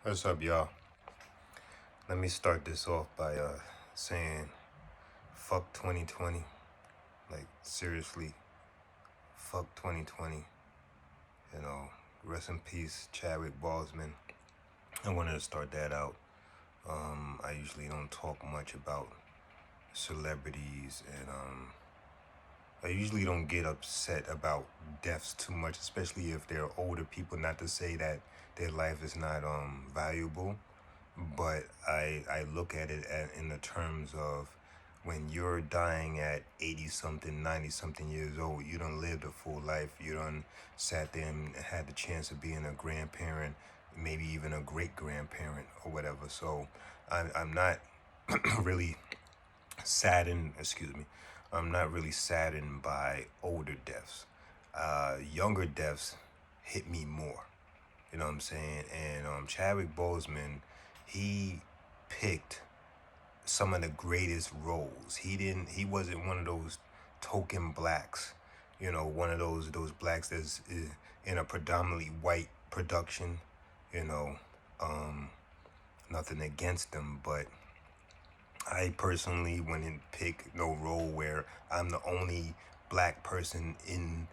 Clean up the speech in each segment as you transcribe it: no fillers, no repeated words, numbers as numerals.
What's up, y'all? Let me start this off by saying fuck 2020. Like, seriously, fuck 2020. You know, rest in peace, Chadwick Boseman. I wanted to start that out. I usually don't talk much about celebrities, and I usually don't get upset about deaths too much, especially if they're older people. Not to say that their life is not valuable, but I look at it in the terms of when you're dying at 80 something, 90 something years old, you done lived a full life. You done sat there and had the chance of being a grandparent, maybe even a great grandparent or whatever. So I'm not really saddened, I'm not really saddened by older deaths. Younger deaths hit me more. You know what I'm saying? And Chadwick Boseman, he picked some of the greatest roles. He wasn't one of those token blacks. You know, one of those blacks that's in a predominantly white production. You know, nothing against them, but I personally wouldn't pick no role where I'm the only black person in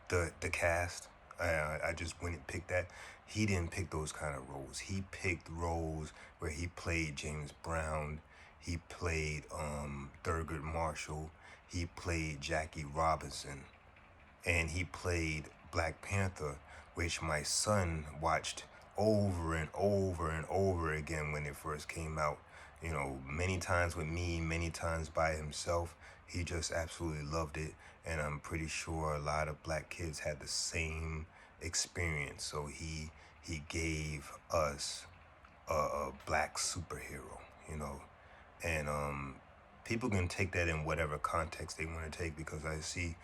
the cast. I just wouldn't pick that. He didn't pick those kind of roles. He picked roles where he played James Brown. He played Thurgood Marshall. He played Jackie Robinson. And he played Black Panther, which my son watched over and over and over again when it first came out. You know, many times with me, many times by himself. He just absolutely loved it, and I'm pretty sure a lot of black kids had the same experience. So he gave us a black superhero, you know, and people can take that in whatever context they want to take, because I see,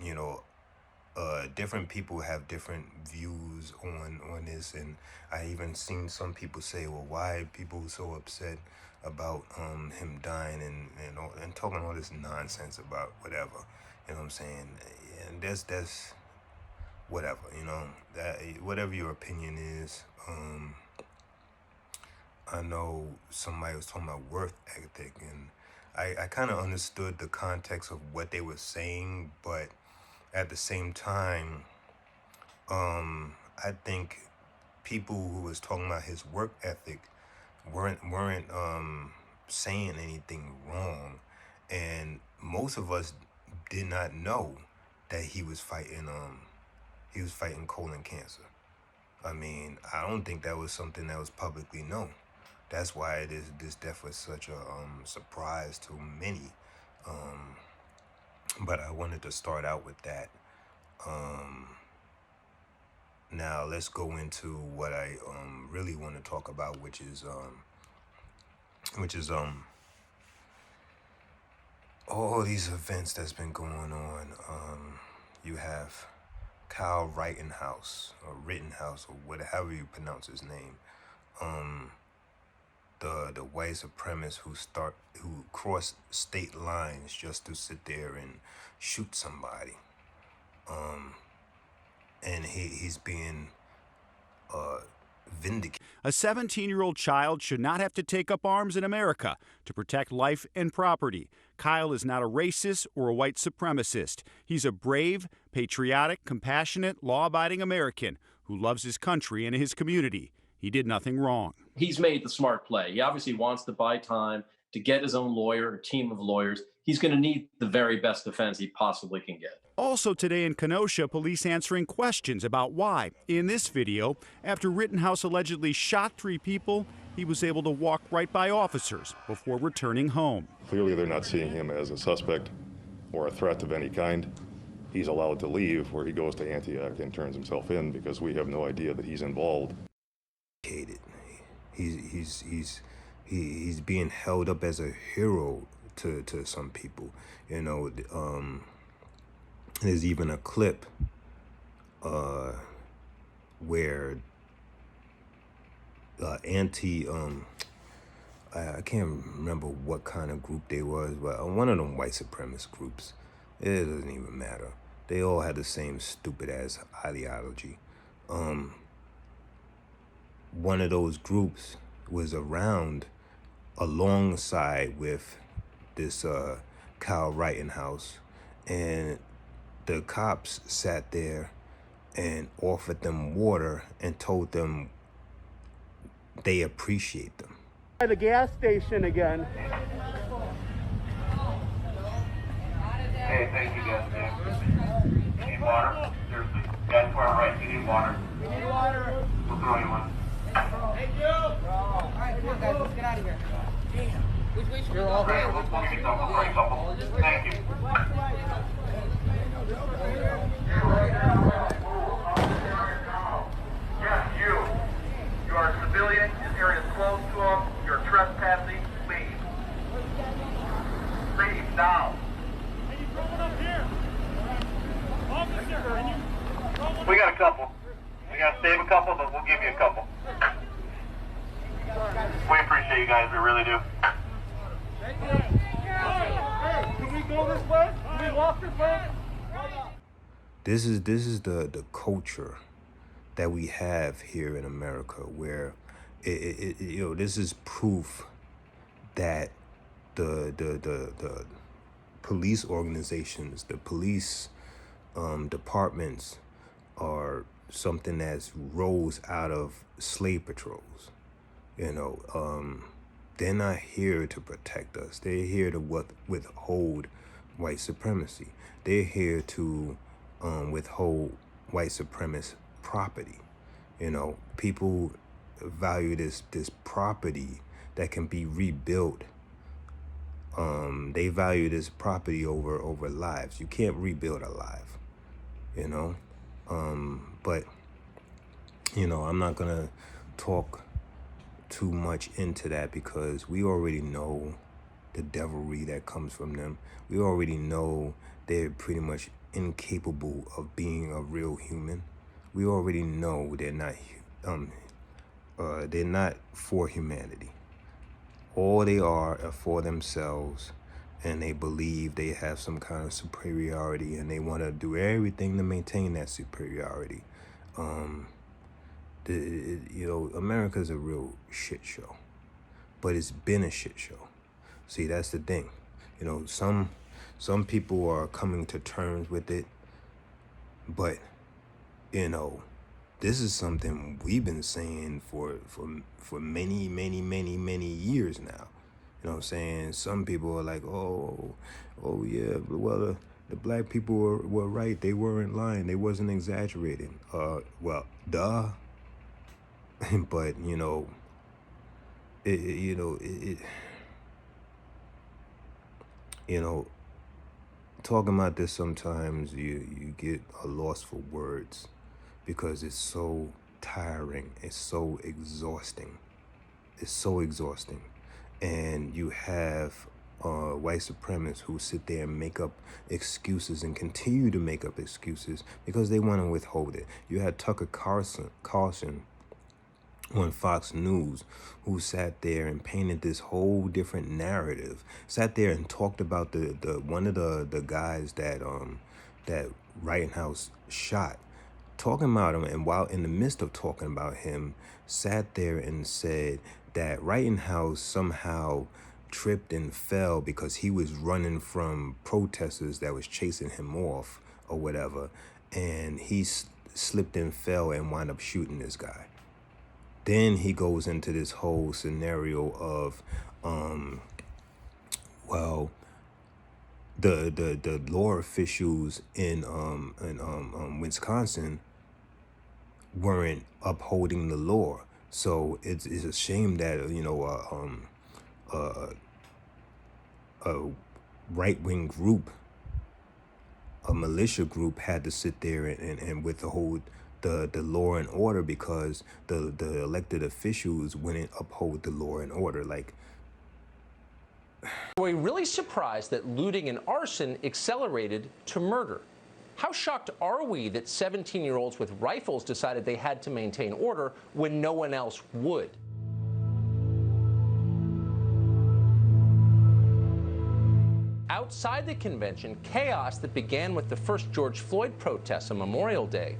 you know, different people have different views on this, and I even seen some people say, well, why are people so upset about him dying and talking all this nonsense about whatever, you know what I'm saying? And that's whatever, you know, that whatever your opinion is. I know somebody was talking about work ethic, and I kind of understood the context of what they were saying, but at the same time, I think people who was talking about his work ethic weren't saying anything wrong, and most of us did not know that he was fighting colon cancer. I mean, I don't think that was something that was publicly known. That's why this death was such a surprise to many. But I wanted to start out with that. Now let's go into what I really want to talk about, which is all these events that's been going on. You have Kyle Rittenhouse or Rittenhouse or whatever you pronounce his name. The white supremacist who crossed state lines just to sit there and shoot somebody. And he's being vindicated. A 17-year-old child should not have to take up arms in America to protect life and property. Kyle is not a racist or a white supremacist. He's a brave, patriotic, compassionate, law-abiding American who loves his country and his community. He did nothing wrong. He's made the smart play. He obviously wants to buy time to get his own lawyer, a team of lawyers. He's going to need the very best defense he possibly can get. Also today in Kenosha, police answering questions about why, in this video, after Rittenhouse allegedly shot 3 people, he was able to walk right by officers before returning home. Clearly, they're not seeing him as a suspect or a threat of any kind. He's allowed to leave, where he goes to Antioch and turns himself in because we have no idea that he's involved. He's being held up as a hero to some people. You know, there's even a clip where I can't remember what kind of group they was, but one of them white supremacist groups. It doesn't even matter. They all had the same stupid ass ideology. one of those groups was around alongside with this Kyle Rittenhouse, and the cops sat there and offered them water and told them they appreciate them. By the gas station again. Hey, thank you, guys. Need water? Seriously. Guys, far right. You need water. We need water. We'll throw you one. Thank you. All right, come on, guys. Let's get out of here. Damn. Which way should we go? Great. We'll give you some. We'll bring a couple. Thank you. Yes, you. You are a civilian. This area is closed to them. You're trespassing. Leave. Leave now. We got a couple. We got to save a couple, but we'll give you a couple. We appreciate you guys. We really do. Hey, can we go this way? Can we walk this way? This is the culture that we have here in America, where this is proof that the police organizations, the police departments are something that's rose out of slave patrols. They're not here to protect us. They're here to withhold white supremacy. They're here to withhold white supremacist property. People value this property that can be rebuilt. They value this property over lives. You can't rebuild a life, but I'm not gonna talk too much into that, because we already know the devilry that comes from them. We already know they're pretty much incapable of being a real human. We already know they're not for humanity. All they are for themselves, and they believe they have some kind of superiority, and they want to do everything to maintain that superiority. America's a real shit show, but it's been a shit show. See, that's the thing. Some people are coming to terms with it, but this is something we've been saying for many years now. You know what I'm saying? Some people are like, oh yeah, well, the black people were right. They weren't lying. They wasn't exaggerating. Well, duh. But talking about this, sometimes you get a loss for words, because it's so tiring. It's so exhausting. And you have white supremacists who sit there and make up excuses and continue to make up excuses because they want to withhold it. You had Tucker Carlson on Fox News, who sat there and painted this whole different narrative, sat there and talked about the one of the guys that Rittenhouse shot, talking about him, and while in the midst of talking about him, sat there and said that Rittenhouse somehow tripped and fell because he was running from protesters that was chasing him off or whatever, and he slipped and fell and wound up shooting this guy. Then he goes into this whole scenario of, the law officials in Wisconsin weren't upholding the law. So it's a shame that a right-wing group, a militia group, had to sit there and withhold the law and order, because the elected officials wouldn't uphold the law and order. Are we really surprised that looting and arson accelerated to murder? How shocked are we that 17-year-olds with rifles decided they had to maintain order when no one else would? Outside the convention, chaos that began with the first George Floyd protests on Memorial Day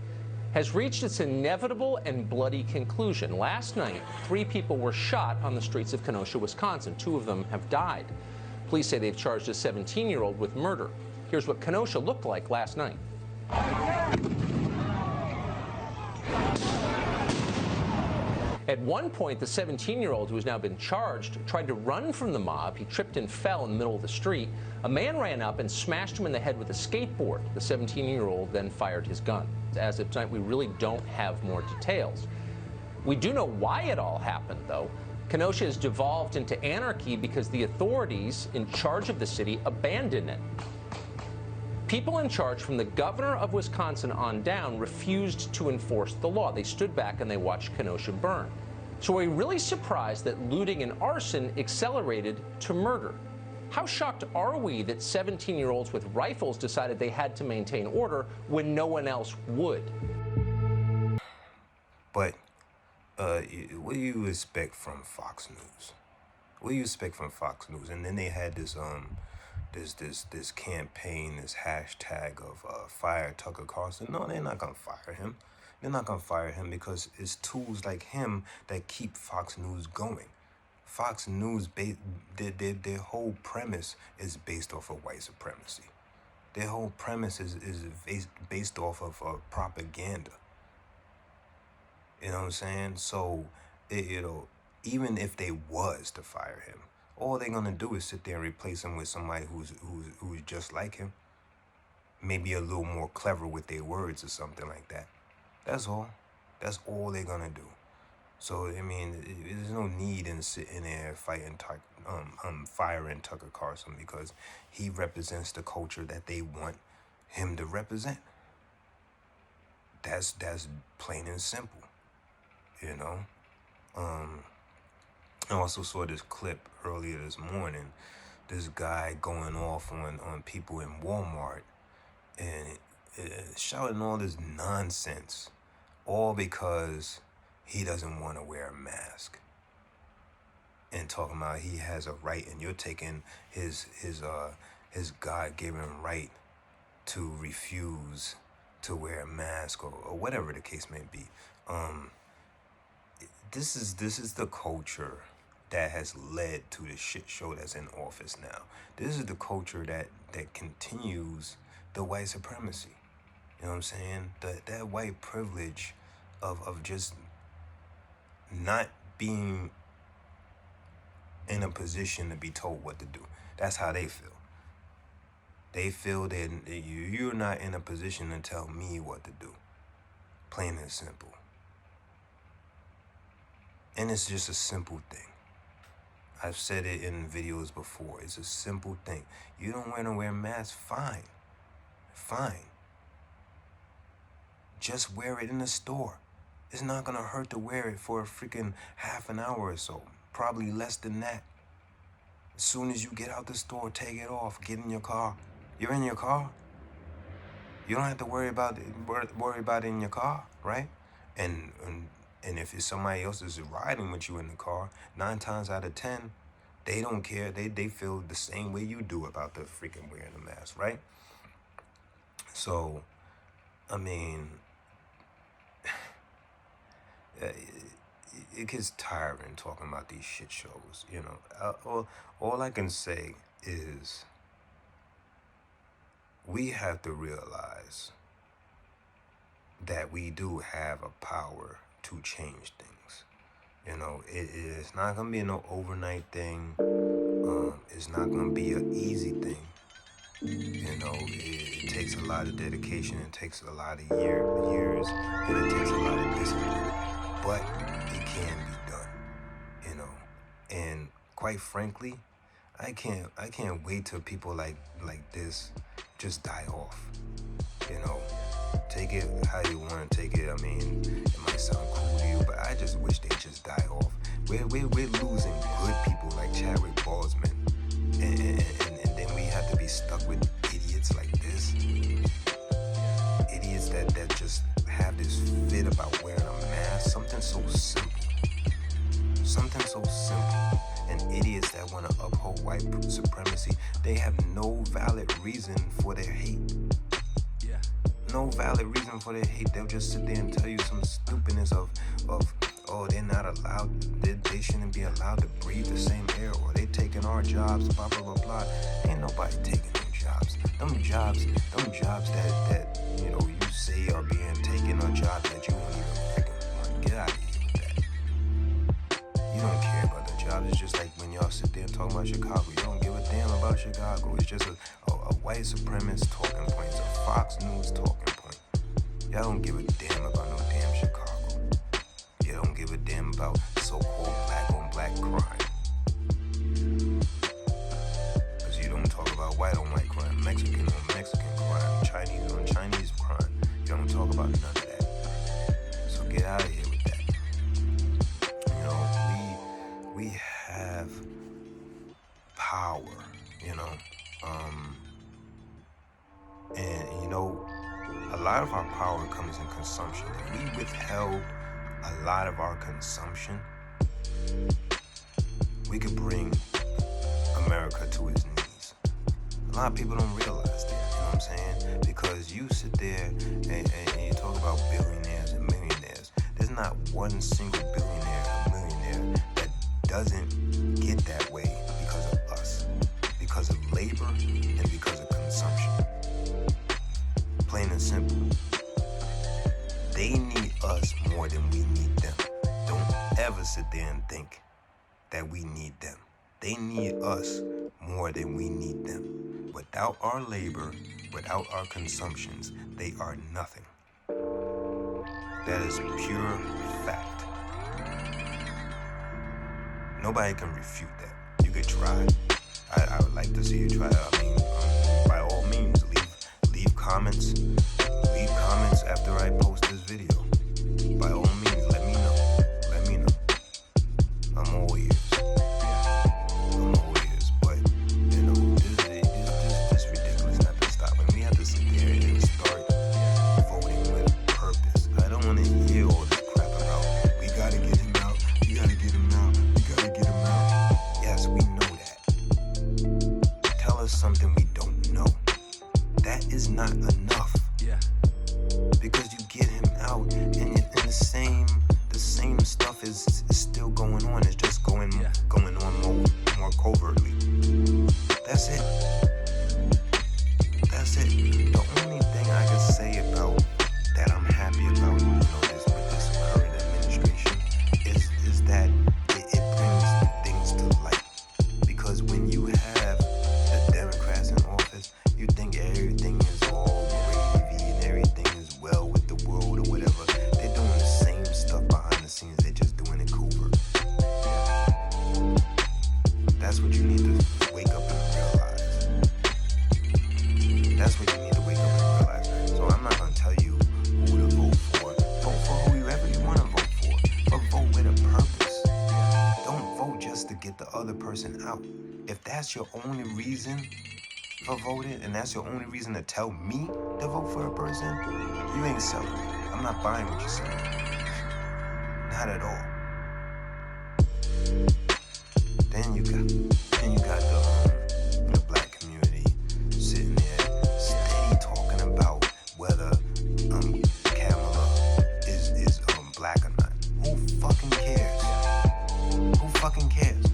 has reached its inevitable and bloody conclusion. Last night, 3 people were shot on the streets of Kenosha, Wisconsin. 2 of them have died. Police say they've charged a 17-year-old with murder. Here's what Kenosha looked like last night. At one point, the 17-year-old, who has now been charged, tried to run from the mob. He tripped and fell in the middle of the street. A man ran up and smashed him in the head with a skateboard. The 17-year-old then fired his gun. As of tonight, we really don't have more details. We do know why it all happened, though. Kenosha has devolved into anarchy because the authorities in charge of the city abandoned it. People in charge, from the governor of Wisconsin on down, refused to enforce the law. They stood back and they watched Kenosha burn. So are we really surprised that looting and arson accelerated to murder? How shocked are we that 17-year-olds with rifles decided they had to maintain order when no one else would? But what do you expect from Fox News? What do you expect from Fox News? And then they had this this campaign, this hashtag of fire Tucker Carlson. No, they're not gonna fire him. They're not gonna fire him because it's tools like him that keep Fox News going. Fox News, their whole premise is based off of white supremacy. Their whole premise is based off of propaganda. You know what I'm saying? So, even if they was to fire him, all they're gonna do is sit there and replace him with somebody who's just like him. Maybe a little more clever with their words or something like that. That's all. That's all they're gonna do. So I mean, there's no need in sitting there firing Tucker Carlson because he represents the culture that they want him to represent. That's plain and simple. You know. I also saw this clip earlier this morning. This guy going off on people in Walmart and shouting all this nonsense, all because he doesn't want to wear a mask. And talking about he has a right, and you're taking his God-given right to refuse to wear a mask or whatever the case may be. This is the culture that has led to the shit show that's in office now. This is the culture that continues the white supremacy. You know what I'm saying? That white privilege of just not being in a position to be told what to do. That's how they feel. They feel that you're not in a position to tell me what to do. Plain and simple. And it's just a simple thing. I've said it in videos before. It's a simple thing. You don't want to wear a mask? Fine. Fine. Just wear it in the store. It's not going to hurt to wear it for a freaking half an hour or so. Probably less than that. As soon as you get out the store, take it off. Get in your car. You're in your car. You don't have to worry about it in your car, right? And if it's somebody else that's riding with you in the car, 9 times out of 10, they don't care. They feel the same way you do about the freaking wearing the mask, right? So, I mean, it gets tiring talking about these shit shows, you know. All I can say is we have to realize that we do have a power to change things. You know, it's not gonna be no overnight thing. It's not gonna be an easy thing. You know, it takes a lot of dedication. It takes a lot of years, and it takes a lot of discipline. But it can be done. You know, and quite frankly, I can't wait till people like this just die off. You know, take it how you want to take it. I mean, it might sound cool to you, but I just wish they just die off. We're losing good people like Chadwick Boseman, and then we have to be stuck with idiots like this. Idiots that just have this fit about wearing a mask. Something so simple. And idiots that want to uphold white supremacy, they have no valid reason for their hate. No valid reason for their hate. They'll just sit there and tell you some stupidness of oh, they're not allowed, they shouldn't be allowed to breathe the same air, or they taking our jobs, blah, blah, blah, blah. Ain't nobody taking them jobs. Them jobs that you know, you say are being taken, are jobs that you won't even freaking want. Get out of here with that. You don't care about the jobs. It's just like when y'all sit there and talk about Chicago. You don't give a damn about Chicago. It's just a white supremacist talking point. It's a Fox News talking point. Y'all don't give a damn about no damn Chicago. You don't give a damn about so-called black on black crime. Because you don't talk about white on white crime, Mexican on Mexican crime, Chinese on Chinese crime. You don't talk about none of that. So get out of here with that. You know, we have power, you know. And you know, a lot of our power comes in consumption. If we withheld a lot of our consumption, we could bring America to its knees. A lot of people don't realize that, you know what I'm saying? Because you sit there and you talk about billionaires and millionaires. There's not one single billionaire or millionaire that doesn't get that way because of us, because of labor and because of consumption. Plain and simple. They need us more than we need them. Don't ever sit there and think that we need them. They need us more than we need them. Without our labor, without our consumptions, they are nothing. That is pure fact. Nobody can refute that. You could try. I would like to see you try. I mean, by all means, leave comments. Leave comments after I post this video. By all means, let me know. Let me know. I'm all ears. I'm all ears. But, you know, this ridiculous not to stop. And we have to sit there and start voting with a purpose. I don't want to hear all this crap about, we gotta get him out, we gotta get him out, we gotta get him out. Yes, we know that. Tell us something we don't know. That is not enough. Yeah. Because you get him out and the same stuff is still going on. It's just going on more covertly. That's it. That's it. The only thing I can say about that I'm happy about, you know, with this current administration is that it brings things to light. Because when you have the Democrats in office, you think everything is all gravy and everything is well with the world or whatever. They're doing the same stuff behind the scenes. They're just doing it covert. That's what you need to wake up and realize. That's what you need to wake up and realize. So I'm not going to tell you who to vote for. Vote for whoever you want to vote for. But vote with a purpose. Don't vote just to get the other person out. If that's your only reason for voting, and that's your only reason to tell me to vote for a person, you ain't selling me. I'm not buying what you're selling. Not at all. Then you got the black community sitting there steady talking about whether Kamala is black or not. Who fucking cares? Who fucking cares?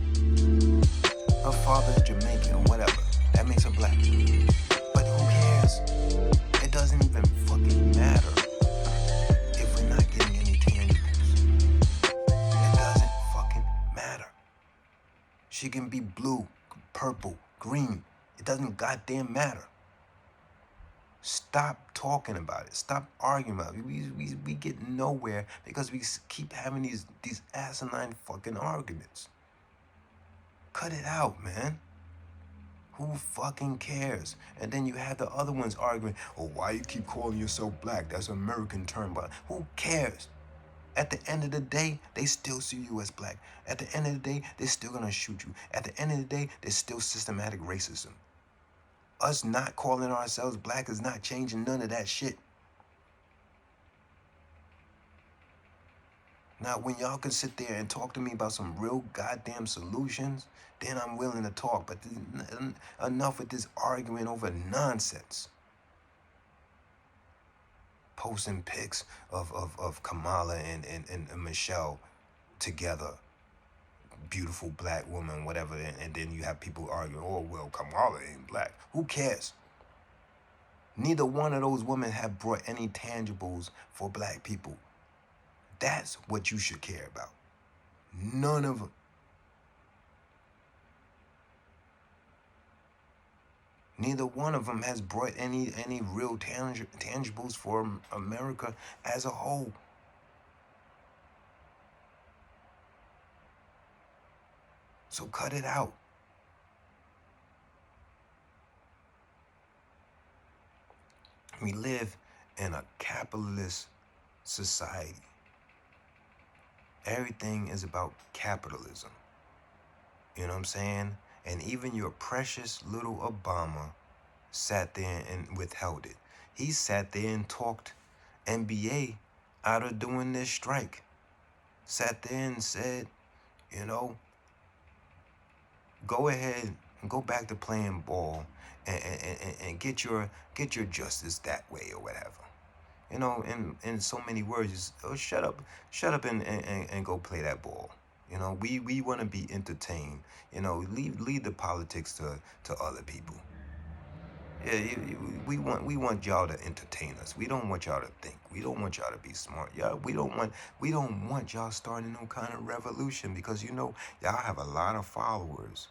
Her father's Jamaican or whatever. That makes her black. But who cares? It doesn't even fucking matter if we're not getting any tangibles. It doesn't fucking matter. She can be blue, purple, green. It doesn't goddamn matter. Stop talking about it. Stop arguing about it. We get nowhere because we keep having these asinine fucking arguments. Cut it out, man. Who fucking cares? And then you have the other ones arguing, oh, why you keep calling yourself black? That's an American term. But who cares? At the end of the day, they still see you as black. At the end of the day, they're still gonna shoot you. At the end of the day, there's still systematic racism. Us not calling ourselves black is not changing none of that shit. Now, when y'all can sit there and talk to me about some real goddamn solutions, then I'm willing to talk. But enough with this arguing over nonsense. posting pics of Kamala and Michelle together, beautiful black woman, whatever, and then you have people arguing, oh, well, Kamala ain't black. Who cares? Neither one of those women have brought any tangibles for black people. That's what you should care about. None of them. Neither one of them has brought any real tangibles for America as a whole. So cut it out. We live in a capitalist society. Everything is about capitalism. You know what I'm saying? And even your precious little Obama sat there and withheld it. He sat there and talked NBA out of doing this strike. Sat there and said, you know, go ahead and go back to playing ball and get your justice that way or whatever. You know, in so many words, just, oh, shut up and go play that ball. You know, we want to be entertained. You know, leave the politics to other people. Yeah, we want y'all to entertain us. We don't want y'all to think. We don't want y'all to be smart. Yeah, we don't want y'all starting no kind of revolution, because you know y'all have a lot of followers,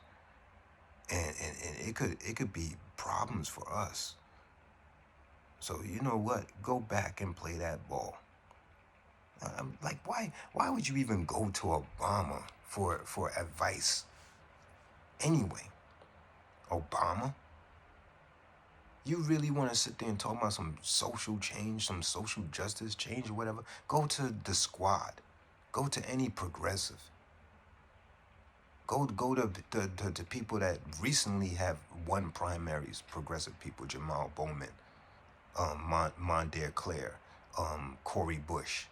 and it could be problems for us. So you know what? Go back and play that ball. Like, why would you even go to Obama for advice? Anyway, Obama, you really want to sit there and talk about some social change, some social justice change or whatever? Go to the Squad. Go to any progressive. Go to people that recently have won primaries, progressive people, Jamal Bowman, Mondare Claire, Cori Bush,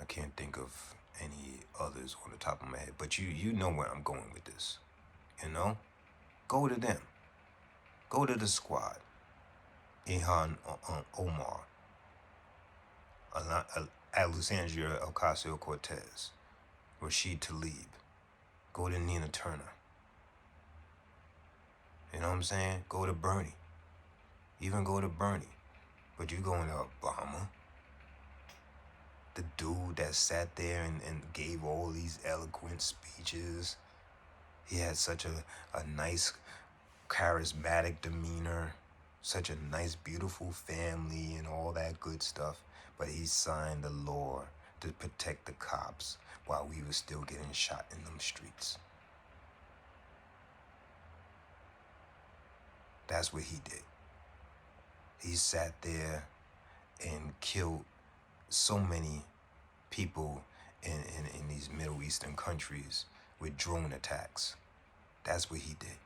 I can't think of any others on the top of my head, but you know where I'm going with this. You know? Go to them. Go to the Squad. Ilhan Omar, Alexandria Ocasio-Cortez, Rashid Tlaib. Go to Nina Turner. You know what I'm saying? Go to Bernie. Even go to Bernie. But you going to Obama? The dude that sat there and gave all these eloquent speeches. He had such a nice, charismatic demeanor, such a nice, beautiful family and all that good stuff. But he signed the law to protect the cops while we were still getting shot in them streets. That's what he did. He sat there and killed so many people in these Middle Eastern countries with drone attacks. That's what he did.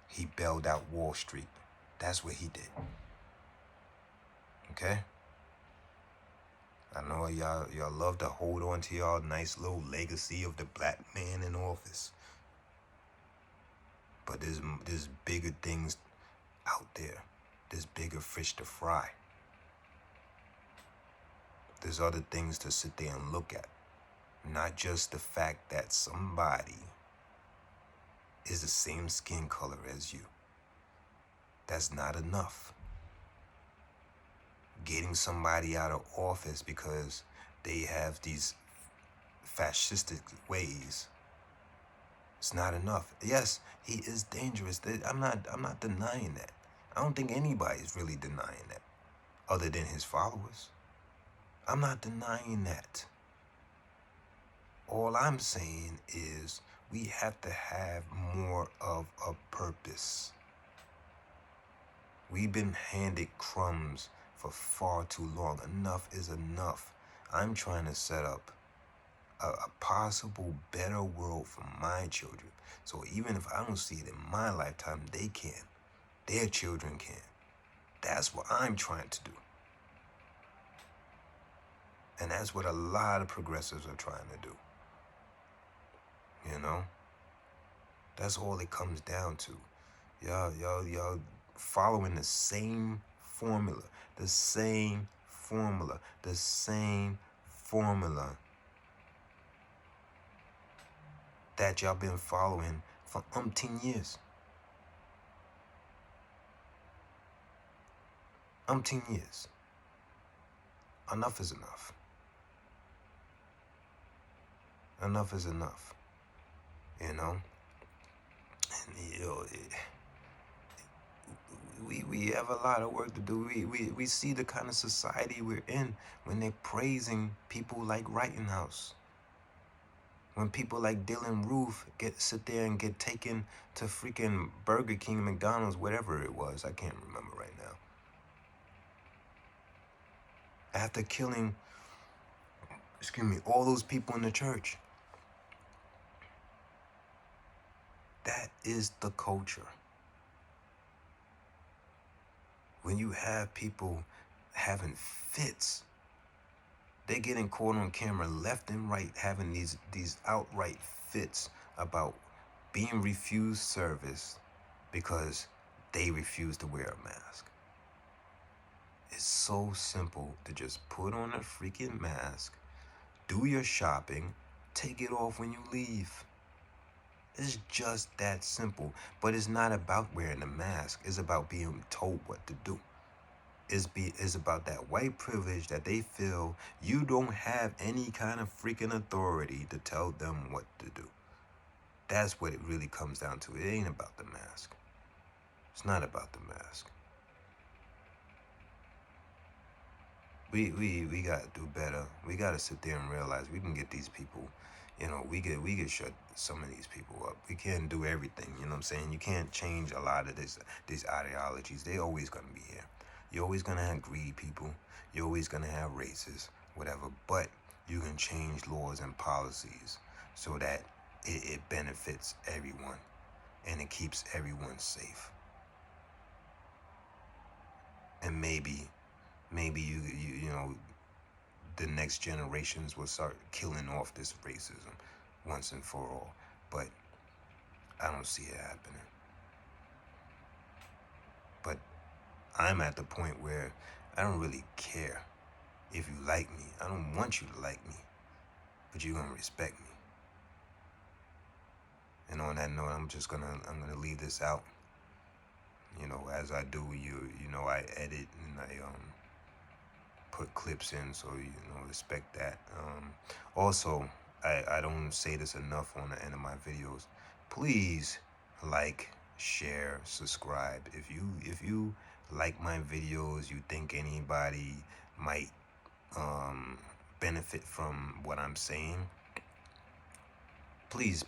He bailed out Wall Street. That's what he did. Okay? I know y'all love to hold on to y'all nice little legacy of the black man in office. But there's bigger things out there. There's bigger fish to fry. There's other things to sit there and look at. Not just the fact that somebody is the same skin color as you. That's not enough. Getting somebody out of office because they have these fascistic ways, it's not enough. Yes, he is dangerous. I'm not denying that. I don't think anybody's really denying that, other than his followers. I'm not denying that. All I'm saying is we have to have more of a purpose. We've been handed crumbs for far too long. Enough is enough. I'm trying to set up a possible better world for my children. So even if I don't see it in my lifetime, they can. Their children can. That's what I'm trying to do. And that's what a lot of progressives are trying to do. You know? That's all it comes down to. Y'all following the same formula. The same formula. The same formula that y'all been following for umpteen years. Umpteen years. Enough is enough. Enough is enough. You know? And, you know, we have a lot of work to do. We see the kind of society we're in when they're praising people like Rittenhouse. When people like Dylan Roof sit there and get taken to freaking Burger King, McDonald's, whatever it was. I can't remember right now. After killing, all those people in the church. That is the culture. When you have people having fits, they're getting caught on camera left and right having these outright fits about being refused service because they refuse to wear a mask. It's so simple to just put on a freaking mask, do your shopping, take it off when you leave. It's just that simple. But it's not about wearing a mask. It's about being told what to do. It's about that white privilege that they feel you don't have any kind of freaking authority to tell them what to do. That's what it really comes down to. It ain't about the mask. It's not about the mask. We gotta do better. We gotta sit there and realize we can get these people, you know, we could shut some of these people up. We can't do everything, you know what I'm saying? You can't change a lot of these ideologies. They always gonna be here. You're always gonna have greedy people. You're always gonna have racists, whatever. But you can change laws and policies so that it benefits everyone and it keeps everyone safe. And maybe you know, the next generations will start killing off this racism once and for all. But I don't see it happening. But I'm at the point where I don't really care if you like me. I don't want you to like me, but you're gonna respect me. And on that note, I'm gonna leave this out. You know, as I do, you know, I edit and I put clips in, so you know, respect that. Also, I don't say this enough on the end of my videos. Please like, share, subscribe. If you like my videos, you think anybody might benefit from what I'm saying, please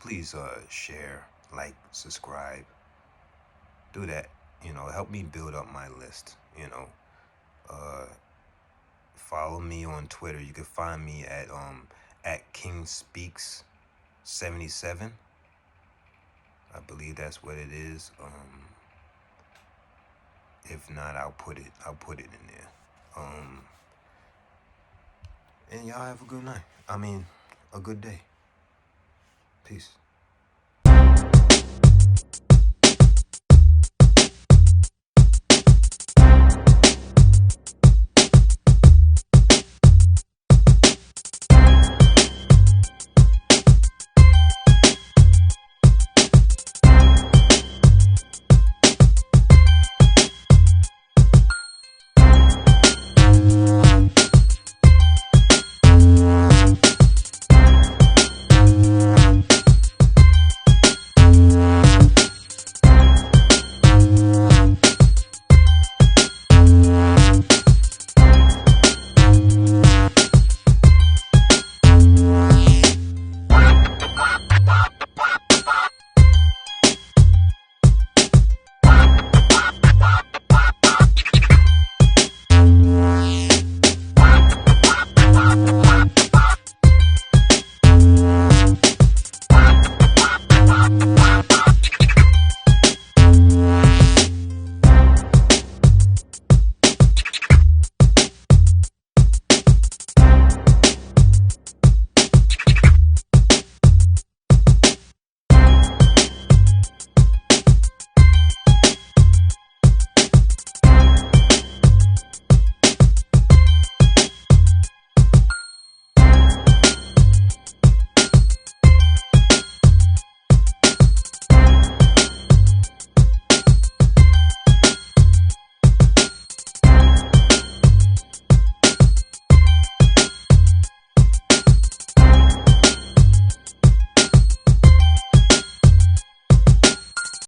share, like, subscribe. Do that. You know, help me build up my list. You know, follow me on Twitter. You can find me at KingSpeaks77. I believe that's what it is. If not, I'll put it in there. And y'all have a good night. I mean, a good day. Peace.